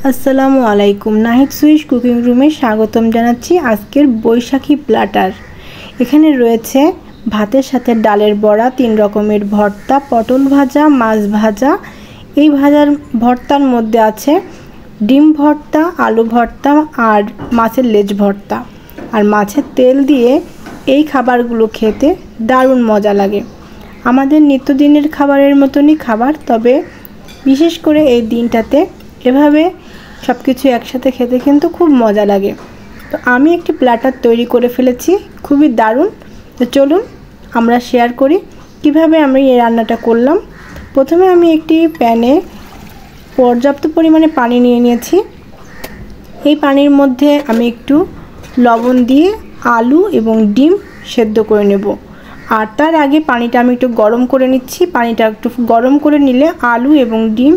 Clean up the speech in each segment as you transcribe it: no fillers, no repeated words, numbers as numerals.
আসসালামু আলাইকুম। Nahid Swiss cooking রুমে স্বাগতম জানাচ্ছি। আজকের বৈশাখী প্ল্যাটার। এখানে রয়েছে ভাতের সাথে ডালের বড়া, 3 রকমের ভর্তা, পটল ভাজা, মাছ ভাজা। এই ভর্তার মধ্যে আছে ডিম ভর্তা, আলু ভর্তা আর মাছের লেজ ভর্তা। আর মাছের তেল দিয়ে এই খাবারগুলো খেতে দারুণ মজা লাগে। আমাদের নিত্যদিনের খাবারের মতনই খাবার, তবে বিশেষ করে এই দিনটাতে এভাবে সব কিছু একসাথে খেতে কিন্তু খুব মজা লাগে। তো আমি একটি প্ল্যাটার তৈরি করে ফেলেছি, খুবই দারুণ। তো চলুন আমরা শেয়ার করি কিভাবে আমি এই রান্নাটা করলাম। প্রথমে আমি একটি প্যানে পর্যাপ্ত পরিমাণে পানি নিয়ে নিয়েছি। এই পানির মধ্যে আমি একটু লবণ দিয়ে আলু এবং ডিম সেদ্ধ করে নেব। আর তার আগে পানিটা আমি একটু গরম করে নিচ্ছি। পানিটা একটু গরম করে নিলে আলু এবং ডিম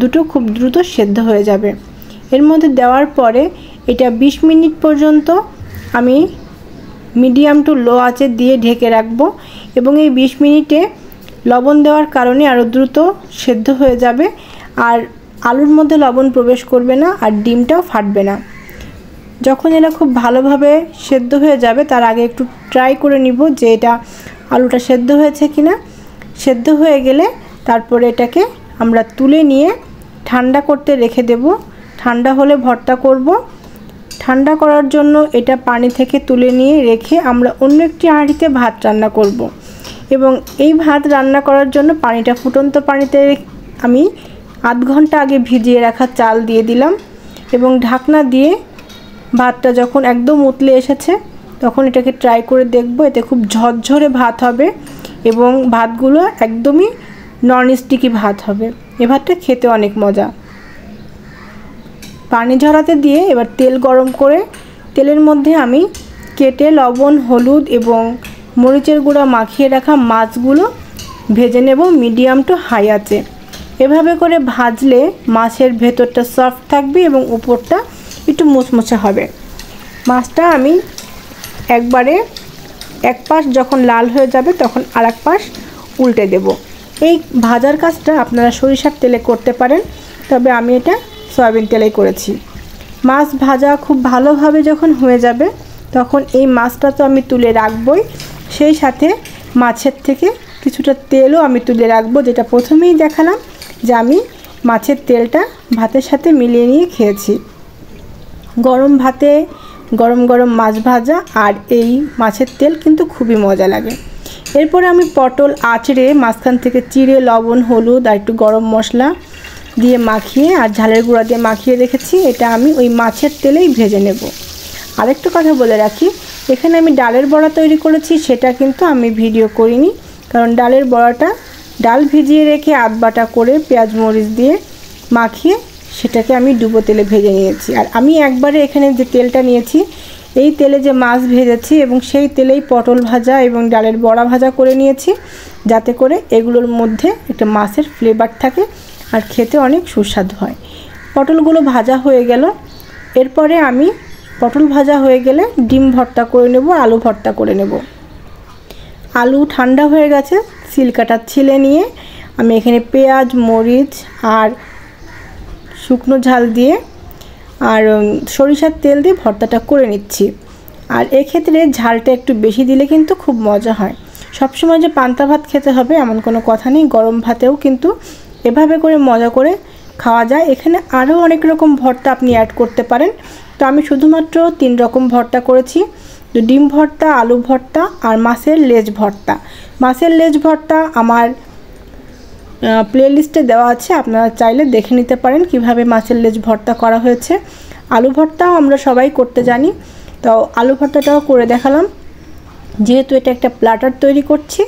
দুটো খুব দ্রুত সেদ্ধ হয়ে যাবে। এর মধ্যে দেওয়ার পরে এটা 20 মিনিট পর্যন্ত আমি মিডিয়াম টু লো আঁচে দিয়ে ঢেকে রাখবো, এবং এই 20 মিনিটে লবণ দেওয়ার কারণে আরও দ্রুত সেদ্ধ হয়ে যাবে। আর আলুর মধ্যে লবণ প্রবেশ করবে না, আর ডিমটাও ফাটবে না। যখন এটা খুব ভালোভাবে সেদ্ধ হয়ে যাবে তার আগে একটু ট্রাই করে নিব যে এটা আলুটা সেদ্ধ হয়েছে কিনা। সেদ্ধ হয়ে গেলে তারপরে এটাকে আমরা তুলে নিয়ে ঠান্ডা করতে রেখে দেব। ঠান্ডা হলে ভর্তা করব। ঠান্ডা করার জন্য এটা পানি থেকে তুলে নিয়ে রেখে আমরা অন্য একটি হাঁড়িতে ভাত রান্না করব। এবং এই ভাত রান্না করার জন্য পানিটা ফুটন্ত পানিতে আমি আধ ঘন্টা আগে ভিজিয়ে রাখা চাল দিয়ে দিলাম, এবং ঢাকনা দিয়ে ভাতটা যখন একদম উতলে এসেছে তখন এটাকে ট্রাই করে দেখব। এতে খুব ঝরঝরে ভাত হবে এবং ভাতগুলো একদমই নন স্টিকি ভাত হবে। এ ভাতটা খেতে অনেক মজা। পানি ঝরাতে দিয়ে এবার তেল গরম করে তেলের মধ্যে আমি কেটে লবণ, হলুদ এবং মরিচের গুঁড়া মাখিয়ে রাখা মাছগুলো ভেজে নেব মিডিয়াম টু হাই আঁচে। এভাবে করে ভাজলে মাছের ভেতরটা সফট থাকবে এবং উপরটা একটু মুচমুচে হবে। মাছটা আমি একবারে এক পাশ যখন লাল হয়ে যাবে তখন আর এক পাশ উল্টে দেব। এই ভাজার কাজটা আপনারা সরিষার তেলে করতে পারেন, তবে আমি এটা সয়াবিন তেলেই করেছি। মাছ ভাজা খুব ভালোভাবে যখন হয়ে যাবে তখন এই মাছটা তো আমি তুলে রাখবই, সেই সাথে মাছের থেকে কিছুটা তেলও আমি তুলে রাখবো, যেটা প্রথমেই দেখালাম যে আমি মাছের তেলটা ভাতের সাথে মিলিয়ে নিয়ে খেয়েছি। গরম ভাতে গরম গরম মাছ ভাজা আর এই মাছের তেল কিন্তু খুবই মজা লাগে। এরপরে আমি পটল আঁচড়ে মাঝখান থেকে চিড়ে লবণ, হলুদ আর একটু গরম মশলা দিয়ে মাখিয়ে আর ঝালের গুঁড়া দিয়ে মাখিয়ে রেখেছি। এটা আমি ওই মাছের তেলেই ভেজে নেব। আরেকটা কথা বলে রাখি, এখানে আমি ডালের বড়া তৈরি করেছি, সেটা কিন্তু আমি ভিডিও করিনি, কারণ ডালের বড়াটা ডাল ভিজিয়ে রেখে আধ বাটা করে পেঁয়াজ মরিচ দিয়ে মাখিয়ে সেটাকে আমি ডুবো তেলে ভেজে নিয়েছি। আর আমি একবারে এখানে যে তেলটা নিয়েছি এই তেলে যে মাছ ভেজেছি এবং সেই তেলেই পটল ভাজা এবং ডালের বড়া ভাজা করে নিয়েছি, যাতে করে এগুলোর মধ্যে একটা মাছের ফ্লেভার থাকে আর খেতে অনেক সুস্বাদু হয়। পটলগুলো ভাজা হয়ে গেল। এরপরে আমি পটল ভাজা হয়ে গেলে ডিম ভর্তা করে নেব, আলু ভর্তা করে নেব। আলু ঠান্ডা হয়ে গেছে, সিলকাটা ছিলে নিয়ে আমি এখানে পেঁয়াজ, মরিচ আর শুকনো ঝাল দিয়ে আর সরিষার তেল দিয়ে ভর্তাটা করে নিচ্ছি। আর এক্ষেত্রে ঝালটা একটু বেশি দিলে কিন্তু খুব মজা হয়। সবসময় যে পান্তা ভাত খেতে হবে এমন কোনো কথা নেই, গরম ভাতেও কিন্তু এভাবে করে মজা করে খাওয়া যায়। এখানে আরও অনেক রকম ভর্তা আপনি অ্যাড করতে পারেন, তো আমি শুধুমাত্র 3 রকম ভর্তা করেছি। তো ডিম ভর্তা, আলু ভর্তা আর মাছের লেজ ভর্তা। মাছের লেজ ভর্তা আমার প্লেলিস্টে দেওয়া আছে, আপনারা চাইলে দেখে নিতে পারেন কিভাবে মাছের লেজ ভর্তা করা হয়েছে। আলু ভর্তাও আমরা সবাই করতে জানি, তো আলু ভর্তাটাও করে দেখালাম। যেহেতু এটা একটা প্ল্যাটার তৈরি করছি,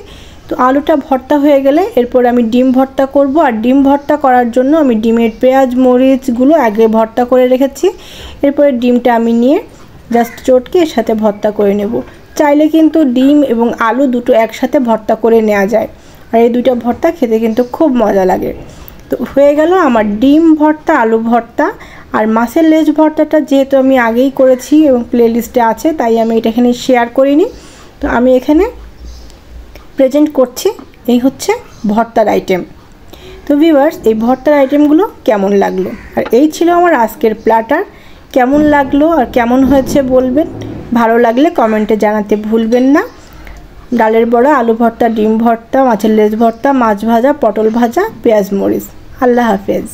তো আলুটা ভর্তা হয়ে গেলে এরপর আমি ডিম ভর্তা করব। আর ডিম ভর্তা করার জন্য আমি ডিমের পেঁয়াজ মরিচগুলো আগে ভর্তা করে রেখেছি। এরপরে ডিমটা আমি নিয়ে জাস্ট চটকে এর সাথে ভর্তা করে নেব। চাইলে কিন্তু ডিম এবং আলু দুটো একসাথে ভর্তা করে নেওয়া যায়, আর এই দুইটা ভর্তা খেতে কিন্তু খুব মজা লাগে। তো হয়ে গেল আমার ডিম ভর্তা, আলু ভর্তা আর মাছের লেজ ভর্তাটা। যেহেতু আমি আগেই করেছি এবং প্লেলিস্টে আছে, তাই আমি এটা এখানে শেয়ার করিনি। তো আমি এখানে প্রেজেন্ট করছি। এই হচ্ছে ভর্তার আইটেম। তো ভিউয়ার্স, এই ভর্তার আইটেমগুলো কেমন লাগলো, আর এই ছিল আমার আজকের প্ল্যাটার। কেমন লাগলো আর কেমন হয়েছে বলবেন, ভালো লাগলে কমেন্টে জানাতে ভুলবেন না। ডালের বড়া, আলু ভর্তা, ডিম ভর্তা, মাছের লেজ ভর্তা, মাছ ভাজা, পটল ভাজা, পেঁয়াজ মরিচ। আল্লাহ হাফেজ।